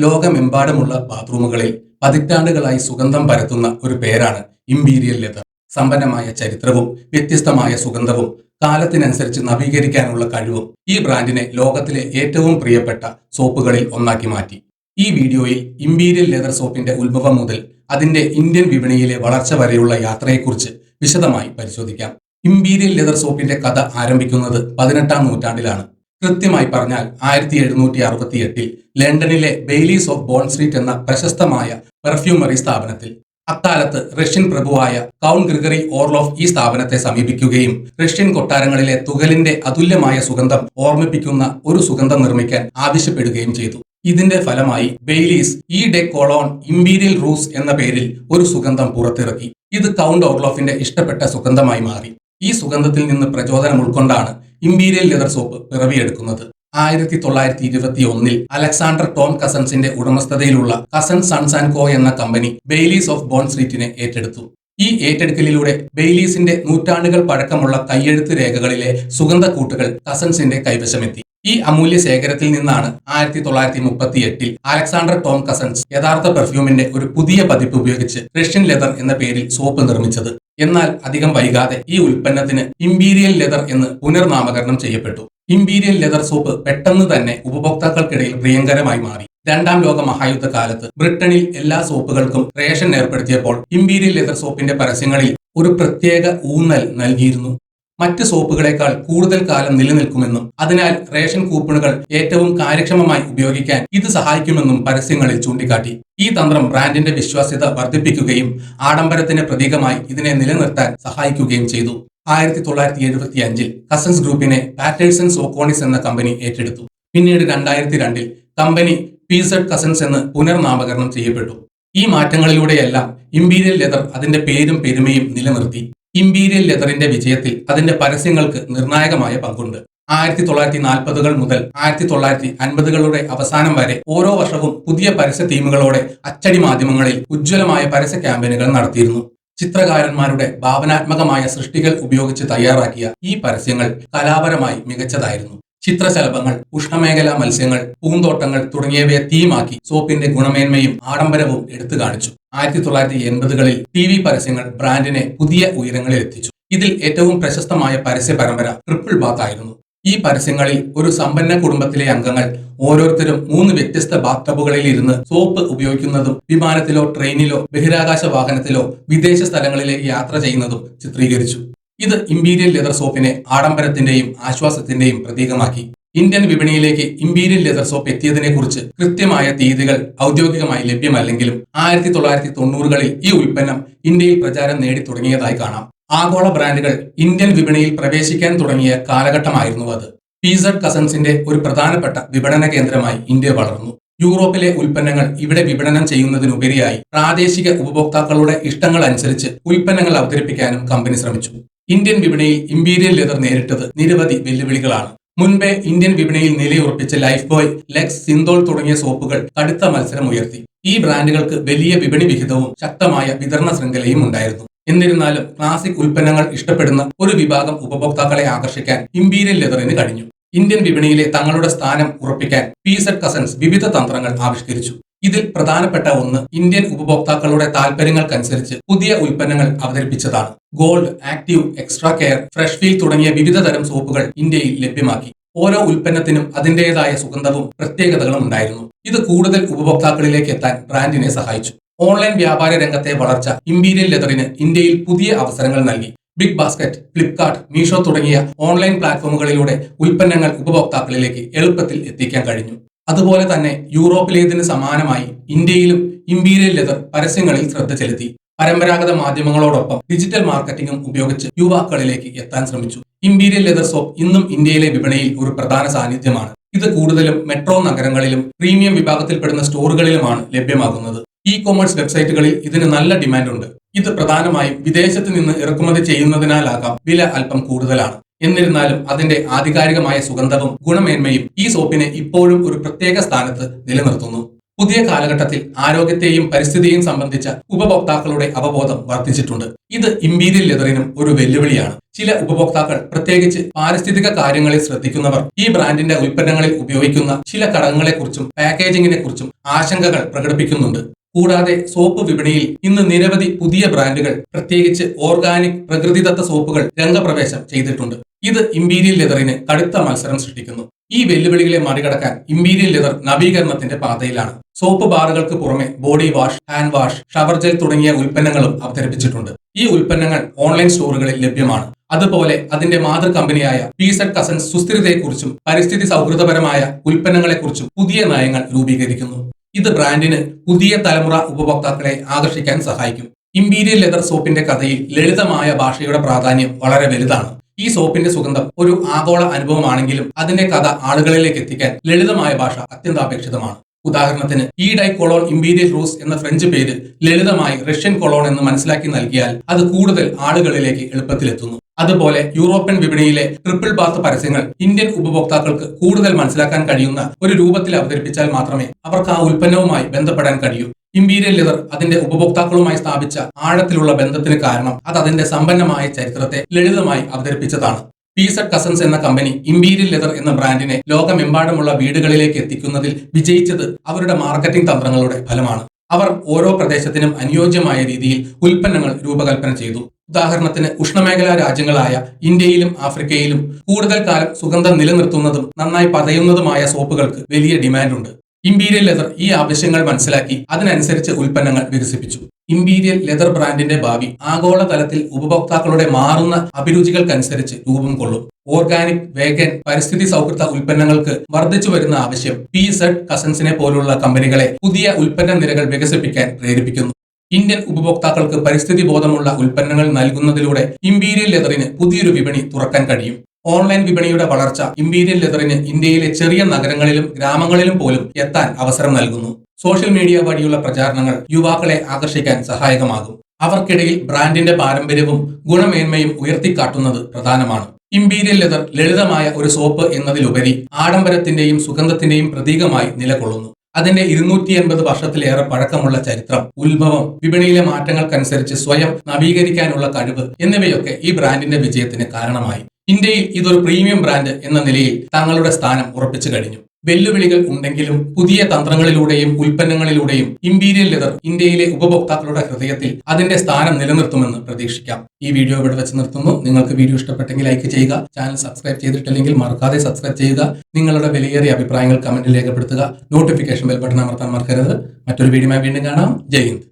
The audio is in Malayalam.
ലോകമെമ്പാടുമുള്ള ബാത്റൂമുകളിൽ പതിറ്റാണ്ടുകളായി സുഗന്ധം പരത്തുന്ന ഒരു പേരാണ് ഇംപീരിയൽ ലെതർ. സമ്പന്നമായ ചരിത്രവും വ്യത്യസ്തമായ സുഗന്ധവും കാലത്തിനനുസരിച്ച് നവീകരിക്കാനുള്ള കഴിവും ഈ ബ്രാൻഡിനെ ലോകത്തിലെ ഏറ്റവും പ്രിയപ്പെട്ട സോപ്പുകളിൽ ഒന്നാക്കി മാറ്റി. ഈ വീഡിയോയിൽ ഇംപീരിയൽ ലെതർ സോപ്പിന്റെ ഉത്ഭവം മുതൽ അതിന്റെ ഇന്ത്യൻ വിപണിയിലെ വളർച്ച വരെയുള്ള യാത്രയെക്കുറിച്ച് വിശദമായി പരിശോധിക്കാം. ഇംപീരിയൽ ലെതർ സോപ്പിന്റെ കഥ ആരംഭിക്കുന്നത് 18-ാം നൂറ്റാണ്ടിലാണ്. കൃത്യമായി പറഞ്ഞാൽ 1768 ലണ്ടനിലെ ബെയ്ലീസ് ഓഫ് ബോണ്ട് സ്ട്രീറ്റ് എന്ന പ്രശസ്തമായ പെർഫ്യൂമറി സ്ഥാപനത്തിൽ. അക്കാലത്ത് റഷ്യൻ പ്രഭുവായ കൗണ്ട് ഗ്രിഗറി ഓർലോഫ് ഈ സ്ഥാപനത്തെ സമീപിക്കുകയും റഷ്യൻ കൊട്ടാരങ്ങളിലെ തുകലിന്റെ അതുല്യമായ സുഗന്ധം ഓർമ്മിപ്പിക്കുന്ന ഒരു സുഗന്ധം നിർമ്മിക്കാൻ ആവശ്യപ്പെടുകയും ചെയ്തു. ഇതിന്റെ ഫലമായി ബെയ്ലീസ് ഈ ഡെ കൊളോൺ ഇംപീരിയൽ റൂസ് എന്ന പേരിൽ ഒരു സുഗന്ധം പുറത്തിറക്കി. ഇത് കൗണ്ട് ഓർലോഫിന്റെ ഇഷ്ടപ്പെട്ട സുഗന്ധമായി മാറി. ഈ സുഗന്ധത്തിൽ നിന്ന് പ്രചോദനം ഉൾക്കൊണ്ടാണ് ഇംപീരിയൽ ലെതർ സോപ്പ് പിറവിയെടുക്കുന്നത്. 1921 അലക്സാണ്ടർ ടോം കസൻസിന്റെ ഉടമസ്ഥതയിലുള്ള കസൻസ് സൺസ് ആൻഡ് കോ എന്ന കമ്പനി ബെയ്ലീസ് ഓഫ് ബോണ്ട് സ്ട്രീറ്റിനെ ഏറ്റെടുത്തു. ഈ ഏറ്റെടുക്കലിലൂടെ ബെയ്ലീസിന്റെ നൂറ്റാണ്ടുകൾ പഴക്കമുള്ള കയ്യെഴുത്ത് രേഖകളിലെ സുഗന്ധക്കൂട്ടുകൾ കസൻസിന്റെ കൈവശമെത്തി. ഈ അമൂല്യ ശേഖരത്തിൽ നിന്നാണ് 1938 അലക്സാണ്ടർ ടോം കസൻസ് യഥാർത്ഥ പെർഫ്യൂമിന്റെ ഒരു പുതിയ പതിപ്പ് ഉപയോഗിച്ച് റഷ്യൻ ലെതർ എന്ന പേരിൽ സോപ്പ് നിർമ്മിച്ചത്. എന്നാൽ അധികം വൈകാതെ ഈ ഉൽപ്പന്നത്തിന് ഇംപീരിയൽ ലെതർ എന്ന് പുനർനാമകരണം ചെയ്യപ്പെട്ടു. ഇംപീരിയൽ ലെതർ സോപ്പ് പെട്ടെന്ന് തന്നെ ഉപഭോക്താക്കൾക്കിടയിൽ പ്രിയങ്കരമായി മാറി. രണ്ടാം ലോക മഹായുദ്ധ കാലത്ത് ബ്രിട്ടനിൽ എല്ലാ സോപ്പുകൾക്കും റേഷൻ ഏർപ്പെടുത്തിയപ്പോൾ ഇംപീരിയൽ ലെതർ സോപ്പിന്റെ പരസ്യങ്ങളിൽ ഒരു പ്രത്യേക ഊന്നൽ നൽകിയിരുന്നു. മറ്റ് സോപ്പുകളെക്കാൾ കൂടുതൽ കാലം നിലനിൽക്കുമെന്നും അതിനാൽ റേഷൻ കൂപ്പണുകൾ ഏറ്റവും കാര്യക്ഷമമായി ഉപയോഗിക്കാൻ ഇത് സഹായിക്കുമെന്നും പരസ്യങ്ങളിൽ ചൂണ്ടിക്കാട്ടി. ഈ തന്ത്രം ബ്രാൻഡിന്റെ വിശ്വാസ്യത വർദ്ധിപ്പിക്കുകയും ആഡംബരത്തിന് പ്രതീകമായി ഇതിനെ നിലനിർത്താൻ സഹായിക്കുകയും ചെയ്തു. 1975 കസൻസ് ഗ്രൂപ്പിനെ പാറ്റേഴ്സൺ സോക്കോണിസ് എന്ന കമ്പനി ഏറ്റെടുത്തു. പിന്നീട് 2002 കമ്പനി പീസഡ് കസൻസ് എന്ന് പുനർനാമകരണം ചെയ്യപ്പെട്ടു. ഈ മാറ്റങ്ങളിലൂടെയെല്ലാം ഇംപീരിയൽ ലെതർ അതിന്റെ പേരും പെരുമയും നിലനിർത്തി. ഇംപീരിയൽ ലെതറിന്റെ വിജയത്തിൽ അതിന്റെ പരസ്യങ്ങൾക്ക് നിർണായകമായ പങ്കുണ്ട്. 1940-കൾ മുതൽ 1950-കളുടെ അവസാനം വരെ ഓരോ വർഷവും പുതിയ പരസ്യ തീമുകളോടെ അച്ചടി മാധ്യമങ്ങളിൽ ഉജ്ജ്വലമായ പരസ്യ ക്യാമ്പയിനുകൾ നടത്തിയിരുന്നു. ചിത്രകാരന്മാരുടെ ഭാവനാത്മകമായ സൃഷ്ടികൾ ഉപയോഗിച്ച് തയ്യാറാക്കിയ ഈ പരസ്യങ്ങൾ കലാപരമായി മികച്ചതായിരുന്നു. ചിത്രശലഭങ്ങൾ, ഉഷ്ണമേഖലാ മത്സ്യങ്ങൾ, പൂന്തോട്ടങ്ങൾ തുടങ്ങിയവയെ തീമാക്കി സോപ്പിന്റെ ഗുണമേന്മയും ആഡംബരവും എടുത്തു കാണിച്ചു. 1980-കളിൽ TV പരസ്യങ്ങൾ ബ്രാൻഡിനെ പുതിയ ഉയരങ്ങളിൽ എത്തിച്ചു. ഇതിൽ ഏറ്റവും പ്രശസ്തമായ പരസ്യ പരമ്പര ട്രിപ്പിൾ ബാത്ത് ആയിരുന്നു. ഈ പരസ്യങ്ങളിൽ ഒരു സമ്പന്ന കുടുംബത്തിലെ അംഗങ്ങൾ ഓരോരുത്തരും 3 വ്യത്യസ്ത ബാത്ടബുകളിൽ ഇരുന്ന് സോപ്പ് ഉപയോഗിക്കുന്നതും വിമാനത്തിലോ ട്രെയിനിലോ ബഹിരാകാശ വാഹനത്തിലോ വിദേശ സ്ഥലങ്ങളിലേക്ക് യാത്ര ചെയ്യുന്നതും ചിത്രീകരിച്ചു. ഇത് ഇംപീരിയൽ ലെതർ സോപ്പിനെ ആഡംബരത്തിന്റെയും ആശ്വാസത്തിന്റെയും പ്രതീകമാക്കി. ഇന്ത്യൻ വിപണിയിലേക്ക് ഇംപീരിയൽ ലെതർ സോപ്പ് എത്തിയതിനെ കുറിച്ച് കൃത്യമായ തീയതികൾ ഔദ്യോഗികമായി ലഭ്യമല്ലെങ്കിലും 1990-കളിൽ ഈ ഉൽപ്പന്നം ഇന്ത്യയിൽ പ്രചാരം നേടി തുടങ്ങിയതായി കാണാം. ആഗോള ബ്രാൻഡുകൾ ഇന്ത്യൻ വിപണിയിൽ പ്രവേശിക്കാൻ തുടങ്ങിയ കാലഘട്ടമായിരുന്നു അത്. പീസഡ് കസൻസിന്റെ ഒരു പ്രധാനപ്പെട്ട വിപണന കേന്ദ്രമായി ഇന്ത്യ വളർന്നു. യൂറോപ്പിലെ ഉൽപ്പന്നങ്ങൾ ഇവിടെ വിപണനം ചെയ്യുന്നതിനുപരിയായി പ്രാദേശിക ഉപഭോക്താക്കളുടെ ഇഷ്ടങ്ങൾ അനുസരിച്ച് ഉൽപ്പന്നങ്ങൾ അവതരിപ്പിക്കാനും കമ്പനി ശ്രമിച്ചു. ഇന്ത്യൻ വിപണിയിൽ ഇംപീരിയൽ ലെതർ നേരിട്ടത് നിരവധി വെല്ലുവിളികളാണ്. മുൻപേ ഇന്ത്യൻ വിപണിയിൽ നിലയുറപ്പിച്ച ലൈഫ് ബോയ്, ലെക്സ്, സിന്തോൾ തുടങ്ങിയ സോപ്പുകൾ കടുത്ത മത്സരം ഉയർത്തി. ഈ ബ്രാൻഡുകൾക്ക് വലിയ വിപണി വിഹിതവും ശക്തമായ വിതരണ ശൃംഖലയും ഉണ്ടായിരുന്നു. എന്നിരുന്നാലും ക്ലാസിക് ഉൽപ്പന്നങ്ങൾ ഇഷ്ടപ്പെടുന്ന ഒരു വിഭാഗം ഉപഭോക്താക്കളെ ആകർഷിക്കാൻ ഇംപീരിയൽ ലെതറിന് കഴിഞ്ഞു. ഇന്ത്യൻ വിപണിയിലെ തങ്ങളുടെ സ്ഥാനം ഉറപ്പിക്കാൻ പീസഡ് കസൻസ് വിവിധ തന്ത്രങ്ങൾ ആവിഷ്കരിച്ചു. ഇതിൽ പ്രധാനപ്പെട്ട ഒന്ന് ഇന്ത്യൻ ഉപഭോക്താക്കളുടെ താൽപര്യങ്ങൾക്കനുസരിച്ച് പുതിയ ഉൽപ്പന്നങ്ങൾ അവതരിപ്പിച്ചതാണ്. Gold, active, extra care, fresh feel തുടങ്ങിയ വിവിധ തരം സോപ്പുകൾ ഇന്ത്യയിൽ ലഭ്യമാക്കി. ഓരോ ഉൽപ്പന്നത്തിനും അതിന്റേതായ സുഗന്ധവും പ്രത്യേകതകളും ഉണ്ടായിരുന്നു. ഇത് കൂടുതൽ ഉപഭോക്താക്കളിലേക്ക് എത്താൻ ബ്രാൻഡിനെ സഹായിച്ചു. ഓൺലൈൻ വ്യാപാര രംഗത്തെ വളർച്ച ഇംപീരിയൽ ലെതറിന് ഇന്ത്യയിൽ പുതിയ അവസരങ്ങൾ നൽകി. ബിഗ് ബാസ്ക്കറ്റ്, ഫ്ലിപ്കാർട്ട്, മീഷോ തുടങ്ങിയ ഓൺലൈൻ പ്ലാറ്റ്ഫോമുകളിലൂടെ ഉൽപ്പന്നങ്ങൾ ഉപഭോക്താക്കളിലേക്ക് എളുപ്പത്തിൽ എത്തിക്കാൻ കഴിഞ്ഞു. അതുപോലെ തന്നെ യൂറോപ്പിലേതിന് സമാനമായി ഇന്ത്യയിലും ഇംപീരിയൽ ലെതർ പരസ്യങ്ങളിൽ ശ്രദ്ധ ചെലുത്തി. പരമ്പരാഗത മാധ്യമങ്ങളോടൊപ്പം ഡിജിറ്റൽ മാർക്കറ്റിംഗും ഉപയോഗിച്ച് യുവാക്കളിലേക്ക് എത്താൻ ശ്രമിച്ചു. ഇംപീരിയൽ ലെതർ സോപ്പ് ഇന്നും ഇന്ത്യയിലെ വിപണിയിൽ ഒരു പ്രധാന സാന്നിധ്യമാണ്. ഇത് കൂടുതലും മെട്രോ നഗരങ്ങളിലും പ്രീമിയം വിഭാഗത്തിൽപ്പെടുന്ന സ്റ്റോറുകളിലുമാണ് ലഭ്യമാകുന്നത്. ഇ-കൊമേഴ്സ് വെബ്സൈറ്റുകളിൽ ഇതിന് നല്ല ഡിമാൻഡ് ഉണ്ട്. ഇത് പ്രധാനമായും വിദേശത്ത് നിന്ന് ഇറക്കുമതി ചെയ്യുന്നതിനാലാകാം വില അല്പം കൂടുതലാണ്. എന്നിരുന്നാലും അതിന്റെ ആധികാരികമായ സുഗന്ധവും ഗുണമേന്മയും ഈ സോപ്പിനെ ഇപ്പോഴും ഒരു പ്രത്യേക സ്ഥാനത്ത് നിലനിർത്തുന്നു. പുതിയ കാലഘട്ടത്തിൽ ആരോഗ്യത്തെയും പരിസ്ഥിതിയെയും സംബന്ധിച്ച ഉപഭോക്താക്കളുടെ അവബോധം വർദ്ധിച്ചിട്ടുണ്ട്. ഇത് ഇമ്പീരിയൽ ലെതറിനും ഒരു വെല്ലുവിളിയാണ്. ചില ഉപഭോക്താക്കൾ, പ്രത്യേകിച്ച് പാരിസ്ഥിതിക കാര്യങ്ങളിൽ ശ്രദ്ധിക്കുന്നവർ, ഈ ബ്രാൻഡിന്റെ ഉൽപ്പന്നങ്ങളിൽ ഉപയോഗിക്കുന്ന ചില ഘടകങ്ങളെക്കുറിച്ചും പാക്കേജിങ്ങിനെ കുറിച്ചും ആശങ്കകൾ പ്രകടിപ്പിക്കുന്നുണ്ട്. കൂടാതെ സോപ്പ് വിപണിയിൽ ഇന്ന് നിരവധി പുതിയ ബ്രാൻഡുകൾ, പ്രത്യേകിച്ച് ഓർഗാനിക് പ്രകൃതിദത്ത സോപ്പുകൾ രംഗപ്രവേശം ചെയ്തിട്ടുണ്ട്. ഇത് ഇമ്പീരിയൽ ലെതറിന് കടുത്ത മത്സരം സൃഷ്ടിക്കുന്നു. ഈ വെല്ലുവിളികളെ മറികടക്കാൻ ഇമ്പീരിയൽ ലെതർ നവീകരണത്തിന്റെ പാതയിലാണ്. സോപ്പ് ബാറുകൾക്ക് പുറമെ body wash, hand wash, shower gel തുടങ്ങിയ ഉൽപ്പന്നങ്ങളും അവതരിപ്പിച്ചിട്ടുണ്ട്. ഈ ഉൽപ്പന്നങ്ങൾ ഓൺലൈൻ സ്റ്റോറുകളിൽ ലഭ്യമാണ്. അതുപോലെ അതിന്റെ മാതൃ കമ്പനിയായ പീസഡ് കസൻസ് സുസ്ഥിരതയെക്കുറിച്ചും പരിസ്ഥിതി സൗഹൃദപരമായ ഉൽപ്പന്നങ്ങളെക്കുറിച്ചും പുതിയ നയങ്ങൾ രൂപീകരിക്കുന്നു. ഇത് ബ്രാൻഡിന് പുതിയ തലമുറ ഉപഭോക്താക്കളെ ആകർഷിക്കാൻ സഹായിക്കും. ഇമ്പീരിയൽ ലെതർ സോപ്പിന്റെ കഥയിൽ ലളിതമായ ഭാഷയുടെ പ്രാധാന്യം വളരെ വലുതാണ്. ഈ സോപ്പിന്റെ സുഗന്ധം ഒരു ആഗോള അനുഭവമാണെങ്കിലും അതിന്റെ കഥ ആളുകളിലേക്ക് എത്തിക്കാൻ ലളിതമായ ഭാഷ അത്യന്താപേക്ഷിതമാണ്. ഉദാഹരണത്തിന്, ഈ ഡൈ കൊളോൺ ഇമ്പീരിയൽ റൂസ് എന്ന ഫ്രഞ്ച് പേര് ലളിതമായി റഷ്യൻ കൊളോൺ എന്ന് മനസ്സിലാക്കി നൽകിയാൽ അത് കൂടുതൽ ആളുകളിലേക്ക് എളുപ്പത്തിലെത്തുന്നു. അതുപോലെ യൂറോപ്യൻ വിപണിയിലെ ട്രിപ്പിൾ ബാത്ത് പരസ്യങ്ങൾ ഇന്ത്യൻ ഉപഭോക്താക്കൾക്ക് കൂടുതൽ മനസ്സിലാക്കാൻ കഴിയുന്ന ഒരു രൂപത്തിൽ അവതരിപ്പിച്ചാൽ മാത്രമേ അവർക്ക് ആ ഉൽപ്പന്നവുമായി ബന്ധപ്പെടാൻ കഴിയൂ. ഇമ്പീരിയൽ ലെതർ അതിന്റെ ഉപഭോക്താക്കളുമായി സ്ഥാപിച്ച ആഴത്തിലുള്ള ബന്ധത്തിന് കാരണം അത് അതിന്റെ സമ്പന്നമായ ചരിത്രത്തെ ലളിതമായി അവതരിപ്പിച്ചതാണ്. പീസഡ് കസൻസ് എന്ന കമ്പനി ഇമ്പീരിയൽ ലെതർ എന്ന ബ്രാൻഡിനെ ലോകമെമ്പാടുമുള്ള വീടുകളിലേക്ക് എത്തിക്കുന്നതിൽ വിജയിച്ചത് അവരുടെ മാർക്കറ്റിംഗ് തന്ത്രങ്ങളുടെ ഫലമാണ്. അവർ ഓരോ പ്രദേശത്തിനും അനുയോജ്യമായ രീതിയിൽ ഉൽപ്പന്നങ്ങൾ രൂപകൽപ്പന ചെയ്തു. ഉദാഹരണത്തിന്, ഉഷ്ണമേഖലാ രാജ്യങ്ങളായ ഇന്ത്യയിലും ആഫ്രിക്കയിലും കൂടുതൽ കാലം സുഗന്ധം നിലനിർത്തുന്നതും നന്നായി പതയുന്നതുമായ സോപ്പുകൾക്ക് വലിയ ഡിമാൻഡുണ്ട്. ഇമ്പീരിയൽ ലെതർ ഈ ആവശ്യങ്ങൾ മനസ്സിലാക്കി അതിനനുസരിച്ച് ഉൽപ്പന്നങ്ങൾ വികസിപ്പിച്ചു. ഇമ്പീരിയൽ ലെതർ ബ്രാൻഡിന്റെ ഭാവി ആഗോളതലത്തിൽ ഉപഭോക്താക്കളുടെ മാറുന്ന അഭിരുചികൾക്കനുസരിച്ച് രൂപം കൊള്ളും. ഓർഗാനിക്, വേഗൻ, പരിസ്ഥിതി സൗഹൃദ ഉൽപ്പന്നങ്ങൾക്ക് വർദ്ധിച്ചു വരുന്ന ആവശ്യം പീസഡ് കസൻസിനെ പോലുള്ള കമ്പനികളെ പുതിയ ഉൽപ്പന്ന നിരകൾ വികസിപ്പിക്കാൻ പ്രേരിപ്പിക്കുന്നു. ഇന്ത്യൻ ഉപഭോക്താക്കൾക്ക് പരിസ്ഥിതി ബോധമുള്ള ഉൽപ്പന്നങ്ങൾ നൽകുന്നതിലൂടെ ഇമ്പീരിയൽ ലെതറിന് പുതിയൊരു വിപണി തുറക്കാൻ കഴിയും. ഓൺലൈൻ വിപണിയുടെ വളർച്ച ഇമ്പീരിയൽ ലെതറിന് ഇന്ത്യയിലെ ചെറിയ നഗരങ്ങളിലും ഗ്രാമങ്ങളിലും പോലും എത്താൻ അവസരം നൽകുന്നു. സോഷ്യൽ മീഡിയ വഴിയുള്ള പ്രചാരണങ്ങൾ യുവാക്കളെ ആകർഷിക്കാൻ സഹായകമാകും. അവർക്കിടയിൽ ബ്രാൻഡിന്റെ പാരമ്പര്യവും ഗുണമേന്മയും ഉയർത്തിക്കാട്ടുന്നത് പ്രധാനമാണ്. ഇമ്പീരിയൽ ലെതർ ലളിതമായ ഒരു സോപ്പ് എന്നതിലുപരി ആഡംബരത്തിന്റെയും സുഗന്ധത്തിന്റെയും പ്രതീകമായി നിലകൊള്ളുന്നു. അതിന്റെ 280 വർഷത്തിലേറെ പഴക്കമുള്ള ചരിത്രം, ഉത്ഭവം, വിപണിയിലെ മാറ്റങ്ങൾക്കനുസരിച്ച് സ്വയം നവീകരിക്കാനുള്ള കഴിവ് എന്നിവയൊക്കെ ഈ ബ്രാൻഡിന്റെ വിജയത്തിന് കാരണമായി. ഇന്ത്യയിൽ ഇതൊരു പ്രീമിയം ബ്രാൻഡ് എന്ന നിലയിൽ തങ്ങളുടെ സ്ഥാനം ഉറപ്പിച്ചു കഴിഞ്ഞു. വെല്ലുവിളികൾ ഉണ്ടെങ്കിലും പുതിയ തന്ത്രങ്ങളിലൂടെയും ഉൽപ്പന്നങ്ങളിലൂടെയും ഇമ്പീരിയൽ ലെതർ ഇന്ത്യയിലെ ഉപഭോക്താക്കളുടെ ഹൃദയത്തിൽ അതിന്റെ സ്ഥാനം നിലനിർത്തുമെന്ന് പ്രതീക്ഷിക്കാം. ഈ വീഡിയോ ഇവിടെ വെച്ച് നിർത്തുന്നു. നിങ്ങൾക്ക് വീഡിയോ ഇഷ്ടപ്പെട്ടെങ്കിൽ ലൈക്ക് ചെയ്യുക. ചാനൽ സബ്സ്ക്രൈബ് ചെയ്തിട്ടില്ലെങ്കിൽ മറക്കാതെ സബ്സ്ക്രൈബ് ചെയ്യുക. നിങ്ങളുടെ വിലയേറിയ അഭിപ്രായങ്ങൾ കമന്റിൽ രേഖപ്പെടുത്തുക. നോട്ടിഫിക്കേഷൻ ബെൽ ബട്ടൺ അമർത്താൻ മറക്കരുത്. മറ്റൊരു വീഡിയോയുമായി വീണ്ടും കാണാം. ജയ് ഹിന്ദ്.